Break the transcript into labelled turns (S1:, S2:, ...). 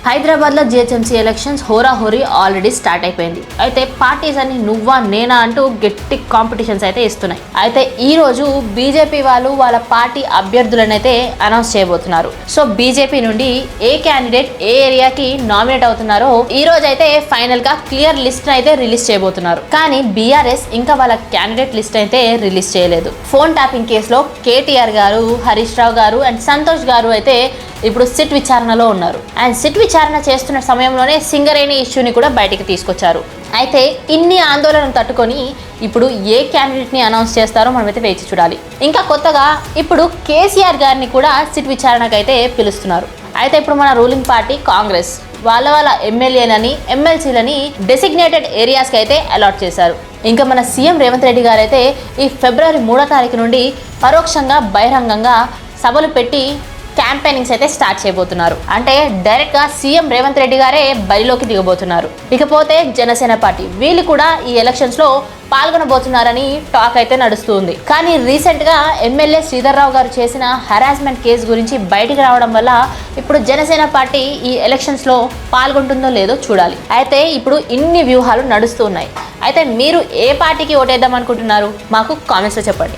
S1: హైదరాబాద్లో GHMC elections హోరాహోరీ already start అయిపోయింది. అయితే పార్టీస్ అన్ని నువ్వా నేనా అంటూ గట్టి కాంపిటీషన్స్ అయితే ఇస్తున్నాయి. అయితే ఈ రోజు బీజేపీ వాళ్ళు వాళ్ళ పార్టీ అభ్యర్థులను అయితే అనౌన్స్ చేయబోతున్నారు. సో బీజేపీ నుండి ఏ క్యాండిడేట్ ఏ ఏరియాకి నామినేట్ అవుతున్నారో ఈ రోజు అయితే ఫైనల్ గా క్లియర్ లిస్ట్ అయితే రిలీజ్ చేయబోతున్నారు. కానీ బీఆర్ఎస్ ఇంకా వాళ్ళ క్యాండిడేట్ లిస్ట్ అయితే రిలీజ్ చేయలేదు. ఫోన్ ట్యాపింగ్ కేసులో కేటీఆర్ గారు, హరీష్ రావు గారు అండ్ సంతోష్ గారు అయితే ఇప్పుడు సిట్ విచారణలో ఉన్నారు. అండ్ సిట్ విచారణ చేస్తున్న సమయంలోనే సింగరేణి ఇష్యూని కూడా బయటికి తీసుకొచ్చారు. అయితే ఇన్ని ఆందోళనలు తట్టుకొని ఇప్పుడు ఏ క్యాండిడేట్ని అనౌన్స్ చేస్తారో మనమైతే వేచి చూడాలి. ఇంకా కొత్తగా ఇప్పుడు కేసీఆర్ గారిని కూడా సిట్ విచారణకు అయితే పిలుస్తున్నారు. అయితే ఇప్పుడు మన రూలింగ్ పార్టీ కాంగ్రెస్ వాళ్ళ ఎమ్మెల్యేలని ఎమ్మెల్సీలని డెసిగ్నేటెడ్ ఏరియాస్కి అయితే అలాట్ చేశారు. ఇంకా మన సీఎం రేవంత్ రెడ్డి గారు అయితే ఈ ఫిబ్రవరి 3వ తారీఖు నుండి పరోక్షంగా బహిరంగంగా సభలు పెట్టి క్యాంపెయినింగ్స్ అయితే స్టార్ట్ చేయబోతున్నారు. అంటే డైరెక్ట్ గా సీఎం రేవంత్ రెడ్డి గారే బరిలోకి దిగబోతున్నారు. ఇకపోతే జనసేన పార్టీ వీళ్ళు కూడా ఈ ఎలక్షన్స్ లో పాల్గొనబోతున్నారని టాక్ అయితే నడుస్తుంది. కానీ రీసెంట్ గా ఎమ్మెల్యే శ్రీధర్ రావు గారు చేసిన హరాస్మెంట్ కేసు గురించి బయటికి రావడం వల్ల ఇప్పుడు జనసేన పార్టీ ఈ ఎలక్షన్స్ లో పాల్గొంటుందో లేదో చూడాలి. అయితే ఇప్పుడు ఇన్ని వ్యూహాలు నడుస్తూ ఉన్నాయి. అయితే మీరు ఏ పార్టీకి ఓటేద్దాం అనుకుంటున్నారు? మాకు కామెంట్స్ లో చెప్పండి.